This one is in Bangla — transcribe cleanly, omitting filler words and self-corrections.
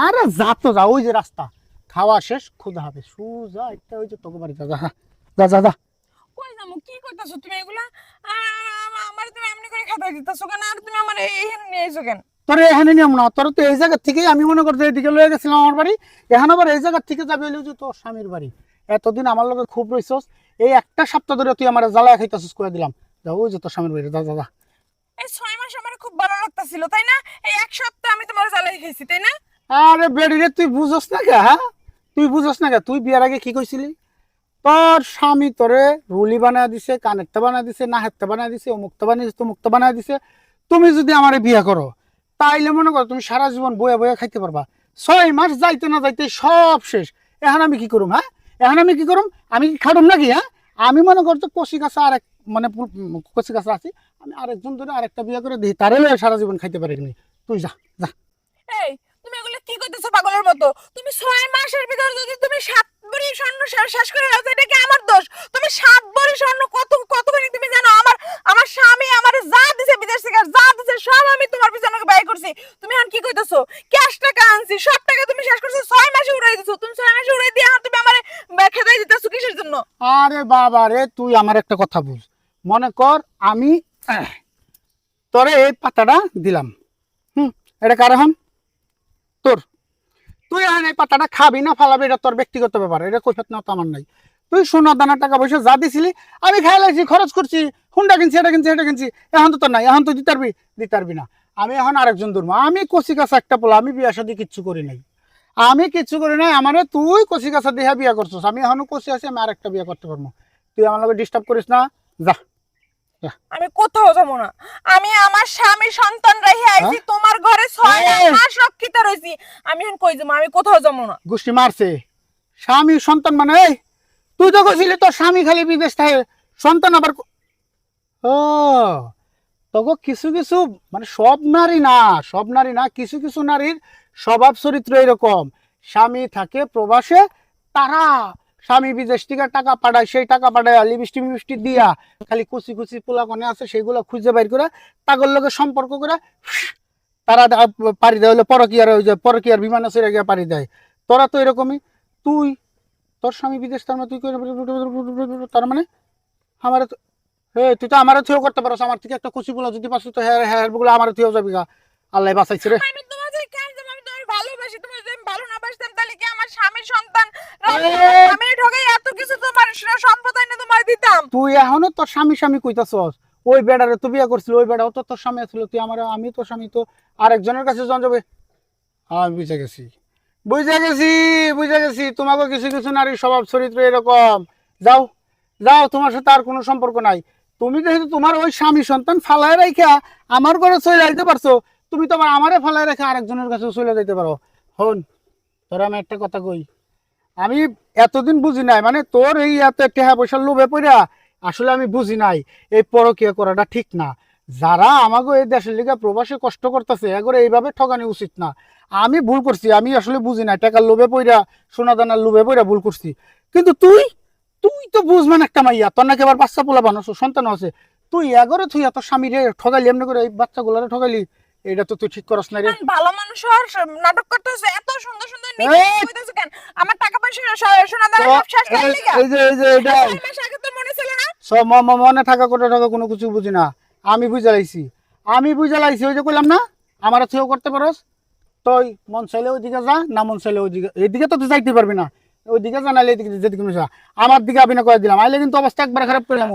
আরে যা তো যা, ওই যে রাস্তা, খাওয়া শেষ, ক্ষুধা হবে, সুজা একটা ওই যে তোকে বাড়ি, যা যা যা যা যা। কই যাবো? কি করতেছো তুমি এগুলা? আমার তুমি এমনি করে খাতাই দিতেছো কেন? আর তুমি আমার এইখানে নিয়ে এসো কেন? তোর এখানে নিয়ম না, তোর তো এই জায়গা থেকেই আমি মনে করছি এদিকে লয়ে গেছিলাম আমার বাড়ি, এখন আবার এই জায়গা থেকে যাবি হইলো যে তোর স্বামীর বাড়ি। এতদিন আমার লগে খুব রইছস, এই একটা সপ্তাহ ধরে তুই আমার জ্বালায় খাইতেছিস করে দিলাম। যা ওই যে তোর স্বামীর বাড়ি, যা যা যা। এই 6 মাস আমার খুব ভালো লাগতাছিল তাই না? এই এক সপ্তাহ আমি তোমার জ্বালাই খাইছি তাই না? আরে বেড়ি রে, তুই বুঝস না কে? হ্যাঁ, তুই বুঝস না কে? তুই বিয়ার আগে কি কইছিলি? তোর স্বামী তোরে রুলি বানায় দিছে, কানেরটা বানায় দিছে, নাহেরটা বানায় দিছে, অমুকটা বানিয়ে দিছে, তমুকটা বানায় দিছে। তুমি যদি আমারে বিয়ে করো, তাইলে মনে করো তুমি সারা জীবন বয়ে বয়ে খাইতে পারবা। 6 মাস যাইতে না যাইতে সব শেষ। এখন আমি কি করুম? হ্যাঁ, এখন আমি কি করুম? আমি কি খাটুম নাকি? হ্যাঁ, আমি মনে করতো কচি কাছা আরেক, মানে কচি কাছা আছি, আমি আরেকজন ধরে আরেকটা বিয়ে করে দিই, তারে লইয়া সারা জীবন খাইতে পারিনি। তুই যা যা। এই তুমি এগুলো কি করতেছো পাগলের মতো? তুমি 6 মাসের ভিতর যদি তুমি 7 ভরি স্বর্ণ শেষ করে দাও, এটা কি আমার দোষ? তুমি 7 ভরি স্বর্ণ কতখানি তুমি জানো? আমার আমার স্বামী আমার যা দিছে বিদেশ থেকে, যা দিছে সব আমি তোমার পিছনে ব্যয় করছি। তুমি এখন কি কইতেছো? ক্যাশ টাকা আনছি, সব টাকা তুমি শেষ করছো, 6 মাসে উড়াই দিছো। তুমি 6 মাসে উড়াই দিয়ে এখন তুমি আমার খেদাই দিতেছো কিসের জন্য? আরে বাবা রে, তুই আমার একটা কথা বুঝ। মনে কর আমি তোরে এই পাতাটা দিলাম, হুম, এটা কার এখন? তোর। তুই এখন এই পাতাটা খাবি না ফালাবি, এটা তোর ব্যক্তিগত ব্যাপার, এটা কৈফিয়ত না তো আমার নাই। তুই সোনা দানা টাকা পয়সা যা দিছিলি আমি খাই লাইছি, খরচ করছি, হুন্ডা কিনছি, এটা কিনছি, এটা কিনছি, এখন তো তোর নাই, এখন তুই দিতে পারবি না। আমি এখন আরেকজন ধরবো, আমি কচি কাছা একটা পোলা, আমি বিয়া শাদী কিচ্ছু করি নাই, আমি কিচ্ছু করি নাই। আমারে তুই কচি কাছা দেহা বিয়া করছিস, আমি এখনো কচি আছি, আমি আরেকটা বিয়া করতে পারবো। তুই আমার লগে ডিস্টার্ব করিস না, যা যা। আমি কোথাও যাবো না। আমি আমার স্বামী সন্তান রেখে হ্যাঁ? আইছি তোমার ঘরে, 6 মাস রক্ষিত রইছি। আমি এখন কই যাবো? আমি কোথাও যাবো না। গোষ্ঠী মারছে, স্বামী সন্তান মানে এই, তুই তো কইছিলি তোর স্বামী খালি বিদেশ থাকে, সন্তান আবার ও, তগো কিছু কিছু, মানে সব নারী না, কিছু কিছু নারীর স্বভাব চরিত্র এরকম। স্বামী থাকে প্রবাসে, তারা স্বামী বিদেশ থেকে টাকা পাঠায়, সেই টাকা পাঠায় লিপস্টিক মিষ্টি দিয়া খালি কুচি কুচি পোলা কনে আছে সেগুলো খুঁজে বাইর করে তাগর লগে সম্পর্ক করে তারা পাড়ি দেয়, হলো পরকিয়ার, ওই যে পরকিয়ার বিমানে চড়ে গিয়ে পাড়ি দেয়। তোরা তো এরকমই। তুই, তোর স্বামী বিদেশ, তার মানে তুই তার মানে আমার, হে তুই তো আমারও থিও করতে পারো, আমার থেকে একটা কুচি গুলো যদি পাচ্ছ তো হ্যাঁ হ্যাঁ গুলো আমারও থিও যাবি গা। আল্লাহ বাঁচাইছে রে। আমি তোমার যে কেন যাবো? আমি তোমার ভালোবাসি। তোমার যদি আমি ভালো না বাসতাম তাহলে কি আমার স্বামীর সন্তান এ, আমি ঠকে এত কিছু তোমার সম্প্রদায় না তোমার দিতাম? তুই এখনো তোর স্বামী স্বামী কইতাছস? ওই বেড়ারে তো বিয়া করছিল, ওই বেড়াও তো তোর স্বামী ছিল, তুই আমার, আমি তোর স্বামী তো আরেকজনের কাছে জন যাবে। আমি বুঝে গেছি, বুঝে গেছি, বুঝে গেছি, তোমাকে কিছু কিছু নারীর স্বভাব চরিত্র এরকম। যাও যাও, তোমার সাথে আর কোনো সম্পর্ক নাই। তুমি যেহেতু তোমার ওই স্বামী সন্তান ফালায় রাখা আমার ঘরে চলে যাইতে পারছো, তুমি তো আবার আমারে ফালায় রেখে আরেকজনের কাছে চলে যাইতে পারো। হন, তোর আমি একটা কথা কই, আমি এতদিন বুঝি নাই, মানে তোর এই এত টেহা পয়সার লোভে পড়া আসলে আমি বুঝি নাই এই পরকীয়া করাটা ঠিক না। যারা আমাকে এই দেশের লিগে প্রবাসে কষ্ট করতেছে এগোরে এইভাবে ঠকানি উচিত না। আমি ভুল করছি, আমি আসলে বুঝি নাই, টাকার লোভে পড়া, সোনা দানার লোভে পড়া ভুল করছি। কিন্তু তুই, তুই তো বুঝবেন একটা মাইয়া, তোর নাকি আবার বাচ্চা পোলা বানাস, সন্তান আছে, তুই এগোরে তুই এত স্বামী রে ঠকাইলি, এমনি করে এই বাচ্চাগুলারে ঠকাইলি, এটা তো তুই ঠিক করস না রে। ভালো মানুষ আর নাটক করতেছে, এত সুন্দর সুন্দর এই, কইতেছে কেন? আমার টাকা পয়সা সোনা দানা তো সব শেষ করে লিগা? এই যে এটাই 6 মাস আগে তো মনে ছিল না? সব মনে থাকা কোটা থাকা কোনো কিছু বুঝি না। আমি বুঝে লাইছি, আমি বুঝে লাইছি, ওই যে কইলাম না আমার থিও করতে পারস, তুই মন চাইলে ওইদিকে যা, না মন চাইলে ওইদিকে, এইদিকে তো তুই যাইতে পারবি না, ওইদিকে জানাইলে এদিকে যেদিকে যা, আমার দিকে আমি না করে দিলাম, আইলে কিন্তু অবস্থা একবার খারাপ করলাম।